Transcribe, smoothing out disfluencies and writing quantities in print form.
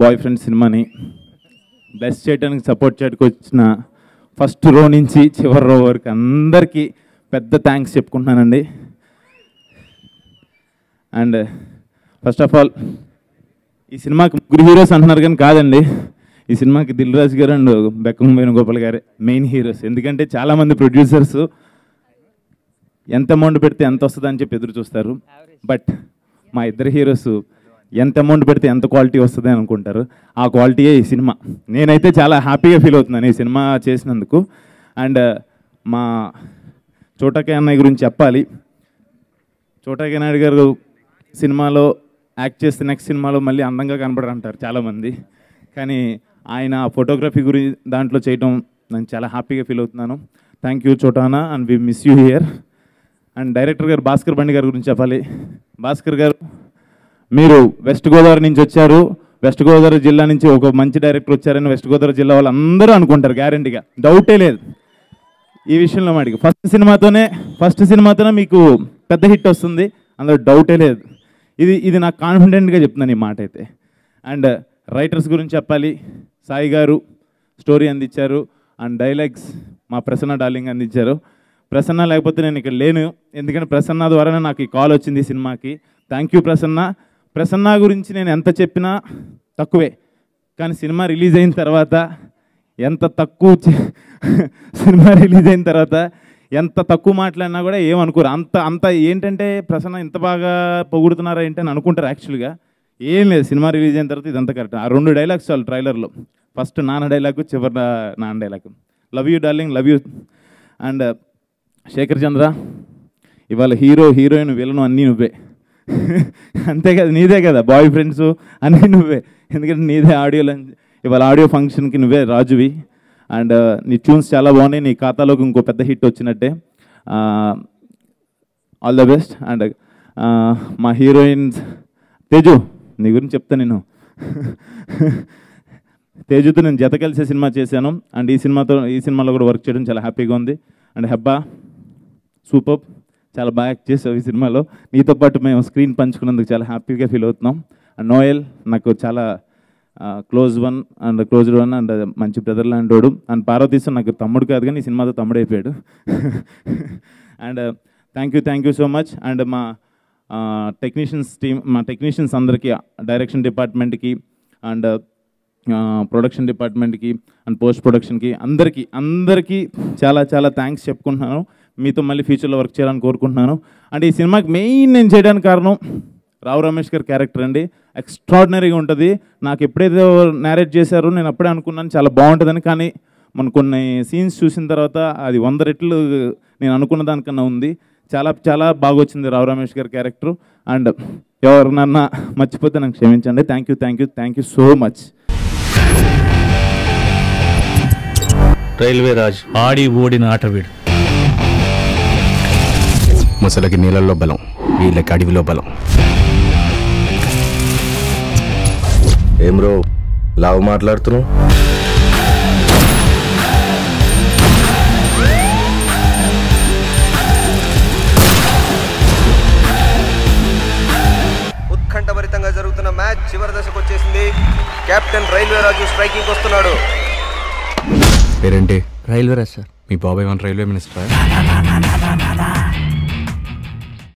Boy friend సినిమాని bless చేయడానికి support చేయడానికి వచ్చిన ఫస్ట్ రో నుంచి చివరి రో వరకు అందరికీ పెద్ద థ్యాంక్స్ చెప్పుకుంటున్నానండి. అండ్ ఫస్ట్ ఆఫ్ ఆల్ ఈ సినిమాకి ముగ్గురు హీరోస్ అంటున్నారు కానీ కాదండి, ఈ సినిమాకి దిల్ రాజు గారు అండ్ బెక్కం వేణుగోపాల్ గారే మెయిన్ హీరోస్. ఎందుకంటే చాలామంది ప్రొడ్యూసర్స్ ఎంత అమౌంట్ పెడితే ఎంత వస్తుందని చెప్పి ఎదురు చూస్తారు, బట్ మా ఇద్దరు హీరోస్ ఎంత అమౌంట్ పెడితే ఎంత క్వాలిటీ వస్తుంది అని అనుకుంటారు. ఆ క్వాలిటీయే ఈ సినిమా. నేనైతే చాలా హ్యాపీగా ఫీల్ అవుతున్నాను ఈ సినిమా చేసినందుకు. అండ్ మా చోటా కే అన్నయ్య గురించి చెప్పాలి. చోటా కే నాయుడు గారు సినిమాలో యాక్ట్ చేస్తే నెక్స్ట్ సినిమాలో మళ్ళీ అందంగా కనపడరు అంటారు చాలామంది, కానీ ఆయన ఫోటోగ్రఫీ గురించి దాంట్లో చేయటం నేను చాలా హ్యాపీగా ఫీల్ అవుతున్నాను. థ్యాంక్ యూ చోటానా, and we miss you here. And director గారు భాస్కర్ బండి గారి గురించి చెప్పాలి. భాస్కర్ గారు, మీరు వెస్ట్ గోదావరి నుంచి వచ్చారు, వెస్ట్ గోదావరి జిల్లా నుంచి ఒక మంచి డైరెక్టర్ వచ్చారని వెస్ట్ గోదావరి జిల్లా వాళ్ళు అందరూ అనుకుంటారు, గ్యారంటీగా, డౌటే లేదు ఈ విషయంలో. మాటికి ఫస్ట్ సినిమాతోనే మీకు పెద్ద హిట్ వస్తుంది, అందులో డౌటే లేదు. ఇది నాకు కాన్ఫిడెంట్గా చెప్తున్నాను ఈ మాట అయితే. అండ్ రైటర్స్ గురించి చెప్పాలి. సాయి గారు స్టోరీ అందించారు, అండ్ డైలాగ్స్ మా ప్రసన్న డార్లింగ్ అందించారు. ప్రసన్న లేకపోతే నేను ఇక్కడ లేను, ఎందుకంటే ప్రసన్న ద్వారానే నాకు ఈ కాల్ వచ్చింది ఈ సినిమాకి. Thank you Prasanna. ప్రసన్న గురించి నేను ఎంత చెప్పినా తక్కువే, కానీ సినిమా రిలీజ్ అయిన తర్వాత ఎంత తక్కువ మాట్లాడినా కూడా ఏమనుకోరు. అంత ఏంటంటే ప్రసన్న ఇంత బాగా పొగుడుతున్నారా ఏంటి అని అనుకుంటారు. యాక్చువల్గా ఏం లేదు, సినిమా రిలీజ్ అయిన తర్వాత ఇదంతా కరెక్ట్. ఆ 2 డైలాగ్స్ చాలు ట్రైలర్లో, ఫస్ట్ నాన్న డైలాగు, చివరి నాన్న dialogue. Love you darling, love you. And Shekhar Chandra, ఇవాళ హీరో హీరోయిన్ విలను అన్నీ నువ్వే, అంతే కదా, నీదే కదా బాయ్ ఫ్రెండ్స్ అన్నీ నువ్వే, ఎందుకంటే నీదే ఆడియోలో ఇవాళ ఆడియో ఫంక్షన్కి నువ్వే రాజువి. అండ్ నీ ట్యూన్స్ చాలా బాగున్నాయి, నీ ఖాతాలోకి ఇంకో పెద్ద హిట్ వచ్చినట్టే. All the best. అండ్ మా హీరోయిన్స్ తేజు, నీ గురించి చెప్తా నేను. తేజుతో నేను జత కలిసే సినిమా చేశాను, అండ్ ఈ సినిమాలో కూడా వర్క్ చేయడం చాలా హ్యాపీగా ఉంది. అండ్ హెబ్బా సూపర్, చాలా బాగా యాక్ట్ చేసావు ఈ సినిమాలో. నీతో పాటు మేము స్క్రీన్ పంచుకున్నందుకు చాలా హ్యాపీగా ఫీల్ అవుతున్నాం. అండ్ నోయల్ నాకు చాలా క్లోజ్డ్ వన్ అండ్ మంచి బ్రదర్ లాంటి వాడు. అండ్ పార్వతీశం నాకు తమ్ముడు కాదు కానీ ఈ సినిమాతో తమ్ముడు అయిపోయాడు. And thank you so much. And మా టెక్నీషియన్స్ అందరికీ, డైరెక్షన్ డిపార్ట్మెంట్కి అండ్ ప్రొడక్షన్ డిపార్ట్మెంట్కి అండ్ పోస్ట్ ప్రొడక్షన్కి అందరికీ చాలా చాలా థ్యాంక్స్ చెప్పుకుంటున్నాను. మీతో మళ్ళీ ఫ్యూచర్లో వర్క్ చేయాలని కోరుకుంటున్నాను. అండ్ ఈ సినిమాకి మెయిన్ నేను చేయడానికి కారణం రావు రమేష్ గారి క్యారెక్టర్ అండి. ఎక్స్ట్రాడినరీగా ఉంటుంది. నాకు ఎప్పుడైతే నేరేట్ చేశారో నేను అప్పుడే అనుకున్నాను చాలా బాగుంటుందని, కానీ మన కొన్ని సీన్స్ చూసిన తర్వాత అది 100 రెట్లు నేను అనుకున్న దానికన్నా ఉంది. చాలా చాలా బాగా వచ్చింది రావు రమేష్ గారి క్యారెక్టర్. అండ్ ఎవరినన్నా మర్చిపోతే నాకు క్షమించండి. Thank you so much. Railway Raj ఆడి ఓడిన ఆటవీడు. ముసలకి నీళ్ళల్లో బలం, వీళ్ళకి అడవిలో బలం. ఏం రో లావు మాట్లాడుతున్నావు? ఉత్కంఠభరితంగా జరుగుతున్న మ్యాచ్ చివరి దశకు వచ్చేసింది. కెప్టెన్ రైల్వే రాజు స్ట్రైకింగ్ వస్తున్నాడు. పేరేంటి? Railway Raj sir. మీ బాబాయ్ రైల్వే మినిస్టర్.